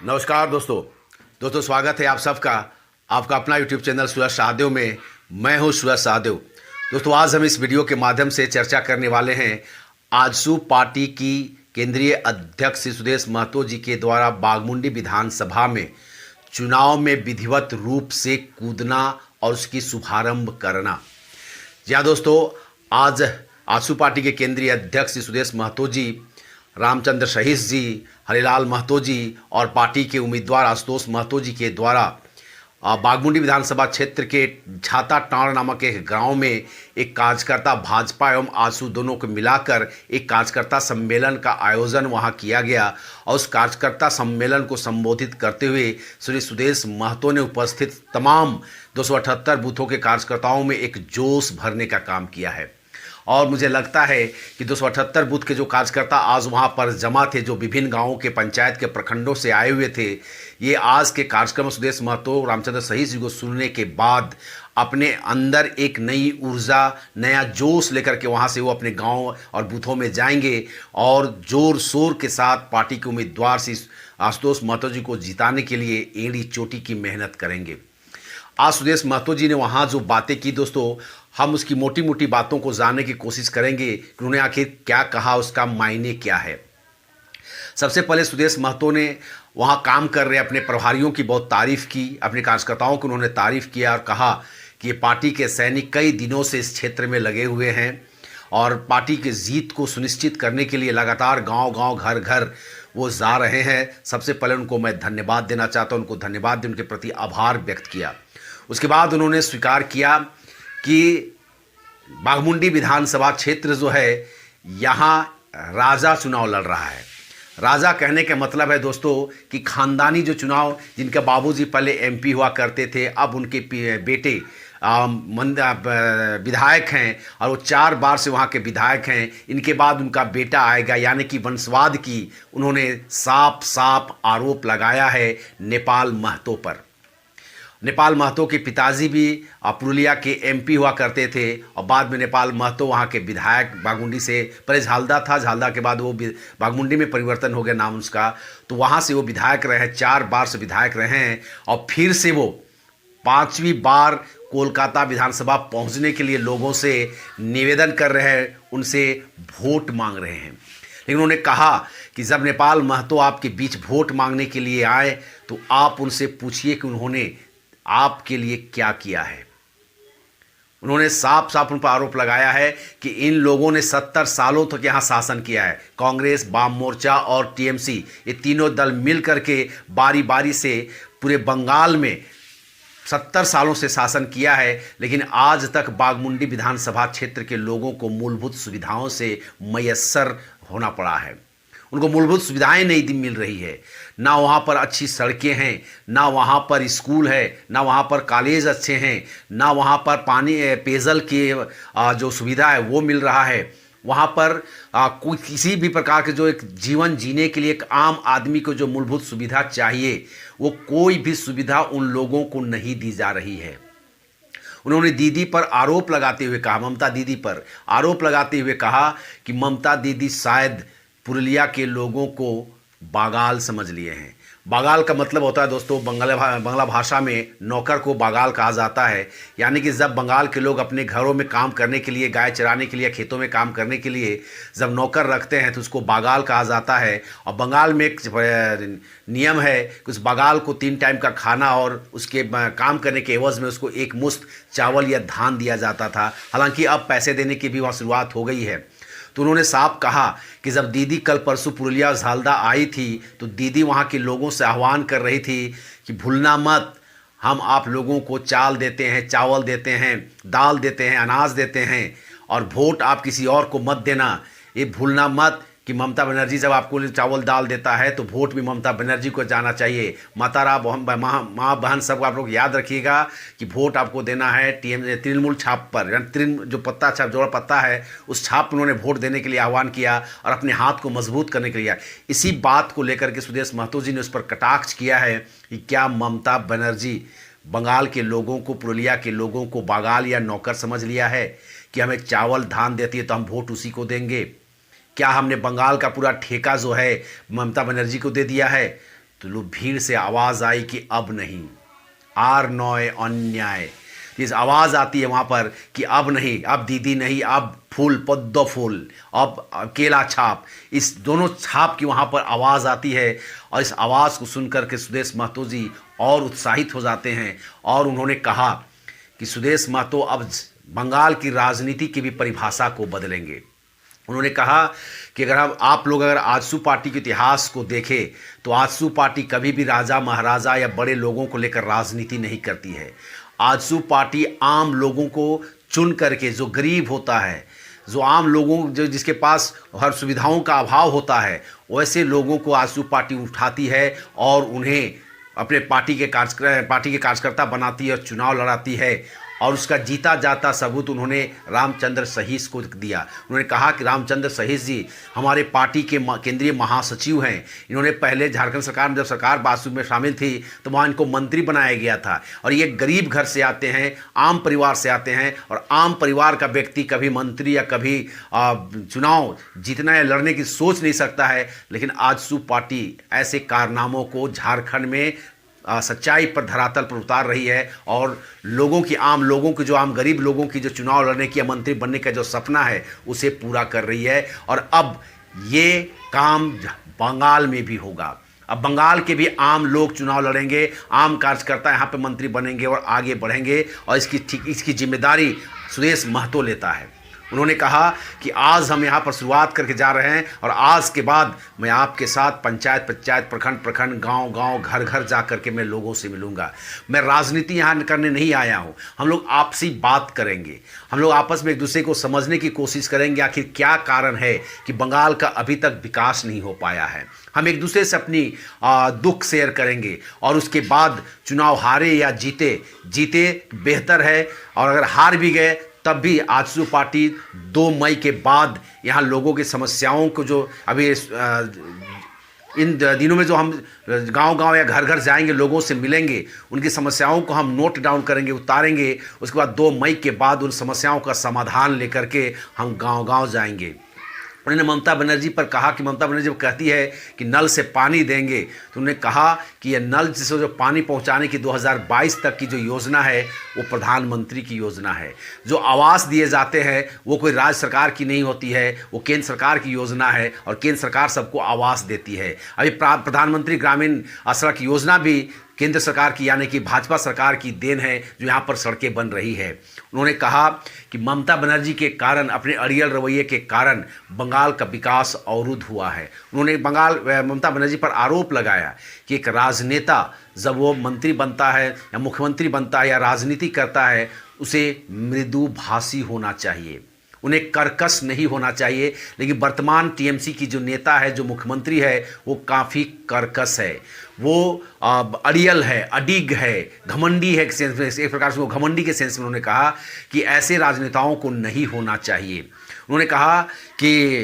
नमस्कार दोस्तों स्वागत है आप सबका आपका अपना यूट्यूब चैनल सूरज शाहदेव में। मैं हूं सूरज शाहदेव। दोस्तों आज हम इस वीडियो के माध्यम से चर्चा करने वाले हैं आजसू पार्टी की केंद्रीय अध्यक्ष श्री सुदेश महतो जी के द्वारा बाघमुंडी विधानसभा में चुनाव में विधिवत रूप से कूदना और उसकी शुभारंभ करना। जी हाँ दोस्तों, आज आजसू पार्टी के केंद्रीय अध्यक्ष श्री सुदेश महतो जी, रामचंद्र सहीस जी, हरिलाल महतो जी और पार्टी के उम्मीदवार आशुतोष महतो जी के द्वारा बाघमुंडी विधानसभा क्षेत्र के झाता टाँड़ नामक एक गांव में एक कार्यकर्ता भाजपा एवं आजसू दोनों को मिलाकर एक कार्यकर्ता सम्मेलन का आयोजन वहां किया गया और उस कार्यकर्ता सम्मेलन को संबोधित करते हुए श्री सुदेश महतो ने उपस्थित तमाम 278 बूथों के कार्यकर्ताओं में एक जोश भरने का काम किया है। और मुझे लगता है कि 278 बूथ के जो कार्यकर्ता आज वहाँ पर जमा थे, जो विभिन्न गांवों के पंचायत के प्रखंडों से आए हुए थे, ये आज के कार्यक्रम सुदेश महतो रामचंद्र सहीस जी को सुनने के बाद अपने अंदर एक नई ऊर्जा, नया जोश लेकर के वहाँ से वो अपने गांव और बूथों में जाएंगे और जोर शोर के साथ पार्टी के उम्मीदवार श्री आशुतोष महतो जी को जिताने के लिए एड़ी चोटी की मेहनत करेंगे। आज सुदेश महतो जी ने वहाँ जो बातें की दोस्तों, हम उसकी मोटी मोटी बातों को जानने की कोशिश करेंगे कि उन्होंने आखिर क्या कहा, उसका मायने क्या है। सबसे पहले सुदेश महतो ने वहाँ काम कर रहे अपने प्रभारियों की बहुत तारीफ़ की, अपने कार्यकर्ताओं की उन्होंने तारीफ़ किया और कहा कि ये पार्टी के सैनिक कई दिनों से इस क्षेत्र में लगे हुए हैं और पार्टी की जीत को सुनिश्चित करने के लिए लगातार गांव-गांव, घर-घर वो जा रहे हैं। सबसे पहले उनको मैं धन्यवाद देना चाहता हूँ, उनको धन्यवाद दें, उनके प्रति आभार व्यक्त किया। उसके बाद उन्होंने स्वीकार किया कि बाघमुंडी विधानसभा क्षेत्र जो है, यहाँ राजा चुनाव लड़ रहा है। राजा कहने का मतलब है दोस्तों कि खानदानी जो चुनाव, जिनके बाबूजी पहले एमपी हुआ करते थे, अब उनके बेटे विधायक हैं और वो 4 बार से वहाँ के विधायक हैं। इनके बाद उनका बेटा आएगा, यानी कि वंशवाद की उन्होंने साफ साफ आरोप लगाया है नेपाल महतो पर। नेपाल महतो के पिताजी भी पुरुलिया के एमपी हुआ करते थे और बाद में नेपाल महतो वहाँ के विधायक बाघमुंडी से, पहले झालदा था, झालदा के बाद वो बाघमुंडी में परिवर्तन हो गया नाम उसका, तो वहाँ से वो विधायक रहे हैं, 4 बार से विधायक रहे हैं और फिर से वो 5वीं बार कोलकाता विधानसभा पहुँचने के लिए लोगों से निवेदन कर रहे हैं, उनसे वोट मांग रहे हैं। लेकिन उन्होंने कहा कि जब नेपाल महतो आपके बीच वोट मांगने के लिए आए तो आप उनसे पूछिए कि उन्होंने आपके लिए क्या किया है। उन्होंने साफ साफ उन पर आरोप लगाया है कि इन लोगों ने 70 सालों तक यहाँ शासन किया है। कांग्रेस, वाम मोर्चा और टीएमसी, ये तीनों दल मिल करके बारी बारी से पूरे बंगाल में 70 सालों से शासन किया है, लेकिन आज तक बाघमुंडी विधानसभा क्षेत्र के लोगों को मूलभूत सुविधाओं से मयस्सर होना पड़ा है। उनको मूलभूत सुविधाएं नहीं मिल रही है, ना वहाँ पर अच्छी सड़कें हैं, ना वहाँ पर स्कूल है, ना वहाँ पर कॉलेज अच्छे हैं, ना वहाँ पर पानी पेयजल की जो सुविधा है वो मिल रहा है। वहाँ पर कोई किसी भी प्रकार के जो एक जीवन जीने के लिए एक आम आदमी को जो मूलभूत सुविधा चाहिए, वो कोई भी सुविधा उन लोगों को नहीं दी जा रही है। उन्होंने दीदी पर आरोप लगाते हुए कहा, ममता दीदी पर आरोप लगाते हुए कहा कि ममता दीदी शायद पुरुलिया के लोगों को बागाल समझ लिए हैं। बागाल का मतलब होता है दोस्तों, बंगला भाषा में नौकर को बागाल कहा जाता है। यानी कि जब बंगाल के लोग अपने घरों में काम करने के लिए, गाय चराने के लिए, खेतों में काम करने के लिए जब नौकर रखते हैं तो उसको बागाल कहा जाता है। और बंगाल में एक नियम है कि उस बागाल को 3 टाइम का खाना और उसके काम करने के एवज में उसको एक मुश्त चावल या धान दिया जाता था। हालांकि अब पैसे देने की भी वहाँ शुरुआत हो गई है। तो उन्होंने साफ कहा कि जब दीदी कल परसों पुरुलिया और झालदा आई थी तो दीदी वहाँ के लोगों से आह्वान कर रही थी कि भूलना मत, हम आप लोगों को चाल देते हैं, चावल देते हैं, दाल देते हैं, अनाज देते हैं और वोट आप किसी और को मत देना। ये भूलना मत कि ममता बनर्जी जब आपको चावल दाल देता है तो वोट भी ममता बनर्जी को जाना चाहिए। मातारा माँ बहन सब आप लोग याद रखिएगा कि वोट आपको देना है तृणमूल छाप पर, यानी जो पत्ता छाप, जोड़ा पत्ता है, उस छाप पर उन्होंने वोट देने के लिए आह्वान किया और अपने हाथ को मजबूत करने के लिए। इसी बात को लेकर के सुदेश महतो जी ने उस पर कटाक्ष किया है कि क्या ममता बनर्जी बंगाल के लोगों को, पुरुलिया के लोगों को बागाल या नौकर समझ लिया है कि हमें चावल धान देती है तो हम वोट उसी को देंगे? क्या हमने बंगाल का पूरा ठेका जो है ममता बनर्जी को दे दिया है? तो लोग भीड़ से आवाज़ आई कि अब नहीं, आर नॉय अन्याय। इस आवाज़ आती है वहाँ पर कि अब नहीं, अब दीदी नहीं, अब फूल पद्म फूल, अब केला छाप, इस दोनों छाप की वहाँ पर आवाज़ आती है। और इस आवाज़ को सुनकर के सुदेश महतो जी और उत्साहित हो जाते हैं और उन्होंने कहा कि सुदेश महतो अब बंगाल की राजनीति की भी परिभाषा को बदलेंगे। उन्होंने कहा कि अगर आप लोग अगर आजसू पार्टी के इतिहास को देखें तो आजसू पार्टी कभी भी राजा महाराजा या बड़े लोगों को लेकर राजनीति नहीं करती है। आजसू पार्टी आम लोगों को चुन करके, जो गरीब होता है, जो आम लोगों जो जिसके पास हर सुविधाओं का अभाव होता है, वैसे लोगों को आजसू पार्टी उठाती है और उन्हें अपने पार्टी के कार्यकर्ता बनाती है और चुनाव लड़ाती है। और उसका जीता जाता सबूत उन्होंने रामचंद्र सहीस को दिया। उन्होंने कहा कि रामचंद्र सहीस जी हमारे पार्टी के केंद्रीय महासचिव हैं। इन्होंने पहले झारखंड सरकार में, जब सरकार बासु में शामिल थी, तो वहाँ इनको मंत्री बनाया गया था। और ये गरीब घर से आते हैं, आम परिवार से आते हैं, और आम परिवार का व्यक्ति कभी मंत्री या कभी चुनाव जीतना या लड़ने की सोच नहीं सकता है। लेकिन आजसू पार्टी ऐसे कारनामों को झारखंड में सच्चाई पर, धरातल पर उतार रही है और लोगों की, आम लोगों की, जो आम गरीब लोगों की जो चुनाव लड़ने की या मंत्री बनने का जो सपना है उसे पूरा कर रही है। और अब ये काम बंगाल में भी होगा। अब बंगाल के भी आम लोग चुनाव लड़ेंगे, आम कार्यकर्ता यहाँ पे मंत्री बनेंगे और आगे बढ़ेंगे, और इसकी जिम्मेदारी सुदेश महतो लेता है। उन्होंने कहा कि आज हम यहाँ पर शुरुआत करके जा रहे हैं और आज के बाद मैं आपके साथ पंचायत, प्रखंड, गांव, घर घर जा करके मैं लोगों से मिलूंगा। मैं राजनीति यहाँ करने नहीं आया हूँ। हम लोग आपसी बात करेंगे, हम लोग आपस में एक दूसरे को समझने की कोशिश करेंगे आखिर क्या कारण है कि बंगाल का अभी तक विकास नहीं हो पाया है। हम एक दूसरे से अपनी दुख शेयर करेंगे और उसके बाद चुनाव हारे या जीते बेहतर है, और अगर हार भी गए तब भी आजसू पार्टी 2 मई के बाद यहाँ लोगों की समस्याओं को, जो अभी इन दिनों में जो हम गांव या घर घर जाएंगे, लोगों से मिलेंगे, उनकी समस्याओं को हम नोट डाउन करेंगे, उतारेंगे। उसके बाद 2 मई के बाद उन समस्याओं का समाधान लेकर के हम गांव जाएंगे। उन्होंने ममता बनर्जी पर कहा कि ममता बनर्जी जब कहती है कि नल से पानी देंगे, तो उन्होंने कहा कि यह नल से जो पानी पहुंचाने की 2022 तक की जो योजना है वो प्रधानमंत्री की योजना है। जो आवास दिए जाते हैं वो कोई राज्य सरकार की नहीं होती है, वो केंद्र सरकार की योजना है और केंद्र सरकार सबको आवास देती है। अभी प्रधानमंत्री ग्रामीण सड़क योजना भी केंद्र सरकार की, यानी कि भाजपा सरकार की देन है, जो यहाँ पर सड़कें बन रही है। उन्होंने कहा कि ममता बनर्जी के कारण, अपने अड़ियल रवैये के कारण बंगाल का विकास अवरुद्ध हुआ है। उन्होंने ममता बनर्जी पर आरोप लगाया कि एक राजनेता जब वो मंत्री बनता है या मुख्यमंत्री बनता है या राजनीति करता है, उसे मृदुभाषी होना चाहिए, उन्हें कर्कश नहीं होना चाहिए। लेकिन वर्तमान टीएमसी की जो नेता है, जो मुख्यमंत्री है, वो काफ़ी कर्कश है, वो अड़ियल है, अडिग है, घमंडी है। एक प्रकार से वो घमंडी के सेंस में उन्होंने कहा कि ऐसे राजनेताओं को नहीं होना चाहिए। उन्होंने कहा कि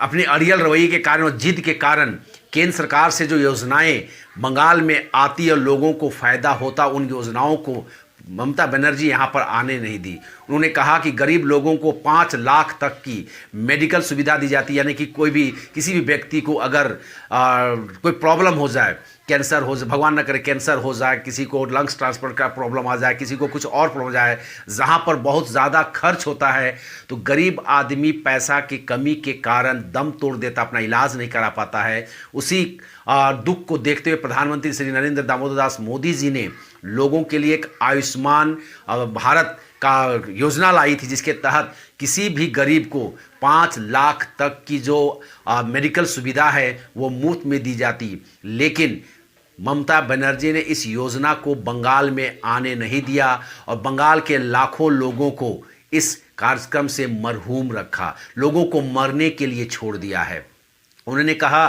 अपने अड़ियल रवैये के कारण और जिद के कारण केंद्र सरकार से जो योजनाएं बंगाल में आती और लोगों को फ़ायदा होता, उन योजनाओं को ममता बनर्जी यहाँ पर आने नहीं दी। उन्होंने कहा कि गरीब लोगों को 5 लाख तक की मेडिकल सुविधा दी जाती है, यानी कि किसी भी व्यक्ति को अगर कोई प्रॉब्लम हो जाए, कैंसर हो जाए, भगवान न करे कैंसर हो जाए, किसी को लंग्स ट्रांसप्लांट का प्रॉब्लम आ जाए, किसी को कुछ और प्रॉब्लम हो जाए, जहाँ पर बहुत ज़्यादा खर्च होता है, तो गरीब आदमी पैसा की कमी के कारण दम तोड़ देता, अपना इलाज नहीं करा पाता है। उसी दुख को देखते हुए प्रधानमंत्री श्री नरेंद्र दामोदर दास मोदी जी ने लोगों के लिए एक आयुष्मान भारत का योजना लाई थी, जिसके तहत किसी भी गरीब को 5 लाख तक की जो मेडिकल सुविधा है वो मुफ्त में दी जाती। लेकिन ममता बनर्जी ने इस योजना को बंगाल में आने नहीं दिया और बंगाल के लाखों लोगों को इस कार्यक्रम से मरहूम रखा, लोगों को मरने के लिए छोड़ दिया है। उन्होंने कहा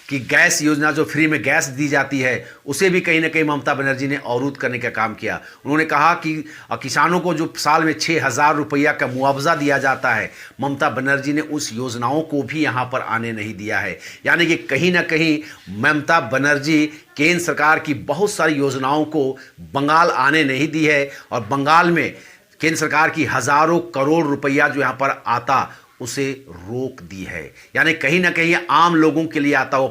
कि गैस योजना, जो फ्री में गैस दी जाती है, उसे भी कहीं ना कहीं ममता बनर्जी ने अवरुद्ध करने का काम किया। उन्होंने कहा कि किसानों को जो साल में 6,000 रुपया का मुआवजा दिया जाता है, ममता बनर्जी ने उस योजनाओं को भी यहाँ पर आने नहीं दिया है। यानी कि कहीं ना कहीं ममता बनर्जी केंद्र सरकार की बहुत सारी योजनाओं को बंगाल आने नहीं दी है और बंगाल में केंद्र सरकार की हज़ारों करोड़ रुपया जो यहाँ पर आता, उसे रोक दी है। यानी कहीं ना कहीं आम लोगों के लिए आता वो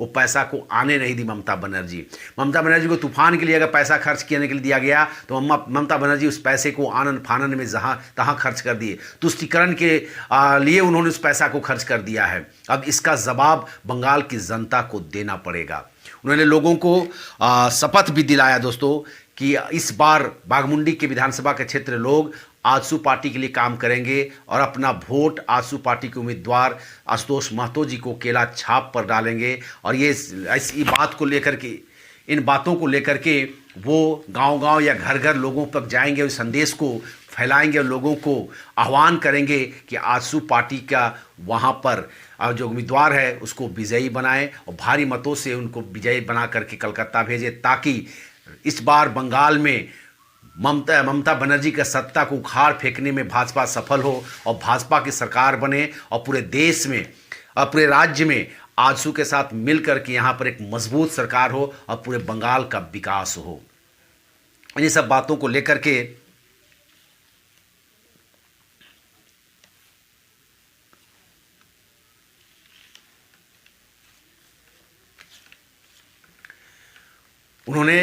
पैसा को आने नहीं दी ममता बनर्जी। ममता बनर्जी को तूफान के लिए अगर पैसा खर्च करने के लिए दिया गया तो ममता बनर्जी उस पैसे को आनन फानन में जहां तहां खर्च कर दिए, तुष्टीकरण के लिए उन्होंने उस पैसा को खर्च कर दिया है। अब इसका जवाब बंगाल की जनता को देना पड़ेगा। उन्होंने लोगों को शपथ भी दिलाया दोस्तों कि इस बार बाघमुंडी के विधानसभा के क्षेत्र लोग आजसू पार्टी के लिए काम करेंगे और अपना वोट आजसू पार्टी के उम्मीदवार आशुतोष महतो जी को केला छाप पर डालेंगे। और ये इसी बात को लेकर के, इन बातों को लेकर के वो गांव-गांव या घर-घर लोगों तक जाएंगे और संदेश को फैलाएंगे और लोगों को आह्वान करेंगे कि आजसू पार्टी का वहाँ पर जो उम्मीदवार है उसको विजयी बनाएं और भारी मतों से उनको विजयी बना करके कलकत्ता भेजें, ताकि इस बार बंगाल में ममता बनर्जी का सत्ता को उखाड़ फेंकने में भाजपा सफल हो और भाजपा की सरकार बने और पूरे देश में और पूरे राज्य में आजसू के साथ मिलकर के यहाँ पर एक मजबूत सरकार हो और पूरे बंगाल का विकास हो। इन सब बातों को लेकर के उन्होंने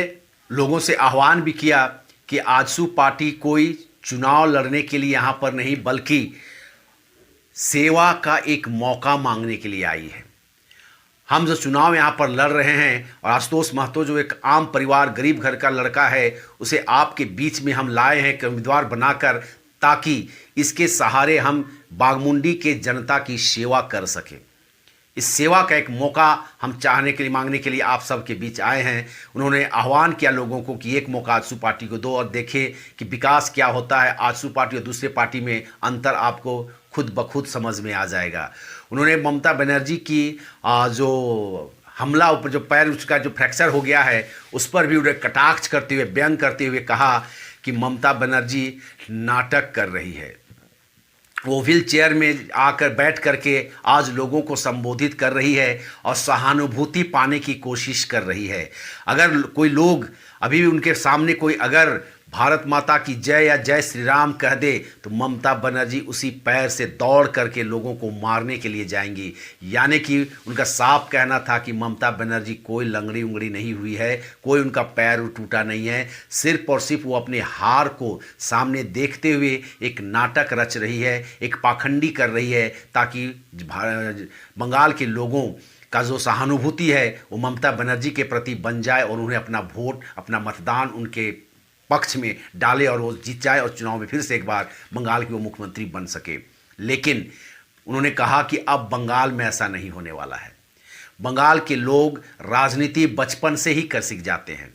लोगों से आह्वान भी किया कि आजसू पार्टी कोई चुनाव लड़ने के लिए यहाँ पर नहीं बल्कि सेवा का एक मौका मांगने के लिए आई है। हम जो चुनाव यहाँ पर लड़ रहे हैं और आशुतोष महतो जो एक आम परिवार गरीब घर का लड़का है उसे आपके बीच में हम लाए हैं उम्मीदवार बनाकर, ताकि इसके सहारे हम बाघमुंडी के जनता की सेवा कर सकें। इस सेवा का एक मौका हम चाहने के लिए मांगने के लिए आप सबके बीच आए हैं। उन्होंने आह्वान किया लोगों को कि एक मौका आजसू पार्टी को दो और देखें कि विकास क्या होता है। आजसू पार्टी और दूसरे पार्टी में अंतर आपको खुद ब खुद समझ में आ जाएगा। उन्होंने ममता बनर्जी की जो हमला ऊपर जो पैर उसका जो फ्रैक्चर हो गया है उस पर भी उन्हें कटाक्ष करते हुए व्यंग करते हुए कहा कि ममता बनर्जी नाटक कर रही है। वो व्हील चेयर में आकर बैठ करके आज लोगों को संबोधित कर रही है और सहानुभूति पाने की कोशिश कर रही है। अगर कोई लोग अभी भी उनके सामने कोई अगर भारत माता की जय या जय श्री राम कह दे तो ममता बनर्जी उसी पैर से दौड़ करके लोगों को मारने के लिए जाएंगी। यानी कि उनका साफ कहना था कि ममता बनर्जी कोई लंगड़ी उंगड़ी नहीं हुई है, कोई उनका पैर टूटा नहीं है, सिर्फ और सिर्फ वो अपने हार को सामने देखते हुए एक नाटक रच रही है, एक पाखंडी कर रही है, ताकि बंगाल के लोगों का जो सहानुभूति है वो ममता बनर्जी के प्रति बन जाए और उन्हें अपना वोट, अपना मतदान उनके पक्ष में डाले और वो जीत जाए और चुनाव में फिर से एक बार बंगाल के वो मुख्यमंत्री बन सके। लेकिन उन्होंने कहा कि अब बंगाल में ऐसा नहीं होने वाला है। बंगाल के लोग राजनीति बचपन से ही कर सीख जाते हैं।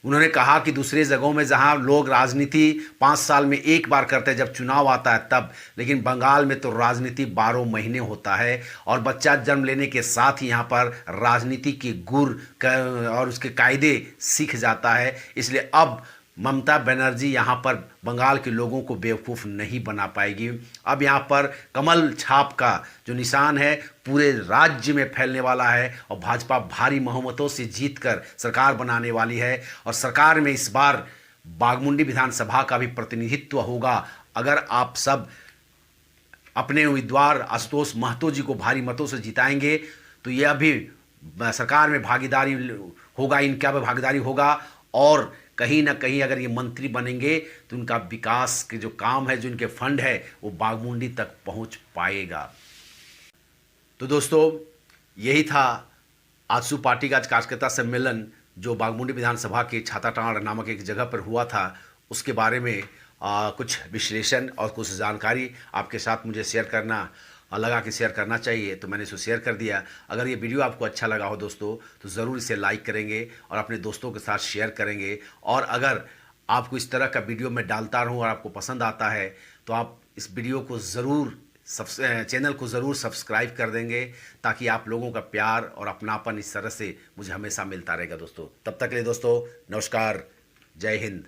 उन्होंने कहा कि दूसरे जगहों में जहां लोग राजनीति 5 साल में एक बार करते हैं जब चुनाव आता है तब, लेकिन बंगाल में तो राजनीति 12 महीने होता है और बच्चा जन्म लेने के साथ ही यहाँ पर राजनीति के गुर और उसके कायदे सीख जाता है। इसलिए अब ममता बनर्जी यहाँ पर बंगाल के लोगों को बेवकूफ़ नहीं बना पाएगी। अब यहाँ पर कमल छाप का जो निशान है पूरे राज्य में फैलने वाला है और भाजपा भारी बहुमतों से जीतकर सरकार बनाने वाली है और सरकार में इस बार बाघमुंडी विधानसभा का भी प्रतिनिधित्व होगा। अगर आप सब अपने उम्मीदवार आशुतोष महतो जी को भारी मतों से जिताएंगे तो यह भी सरकार में भागीदारी होगा, इनका भी भागीदारी होगा और कहीं ना कहीं अगर ये मंत्री बनेंगे तो उनका विकास के जो काम है, जो इनके फंड है वो बाघमुंडी तक पहुंच पाएगा। तो दोस्तों यही था आजसू पार्टी का कार्यकर्ता सम्मेलन जो बाघमुंडी विधानसभा के छाताटांड़ नामक एक जगह पर हुआ था, उसके बारे में कुछ विश्लेषण और कुछ जानकारी आपके साथ मुझे शेयर करना लगा कि शेयर करना चाहिए, तो मैंने इसे शेयर कर दिया। अगर ये वीडियो आपको अच्छा लगा हो दोस्तों तो ज़रूर इसे लाइक करेंगे और अपने दोस्तों के साथ शेयर करेंगे। और अगर आपको इस तरह का वीडियो मैं डालता रहूँ और आपको पसंद आता है तो आप इस वीडियो को ज़रूर चैनल को ज़रूर सब्सक्राइब कर देंगे, ताकि आप लोगों का प्यार और अपनापन इस तरह से मुझे हमेशा मिलता रहेगा दोस्तों। तब तक के लिए दोस्तों नमस्कार, जय हिंद।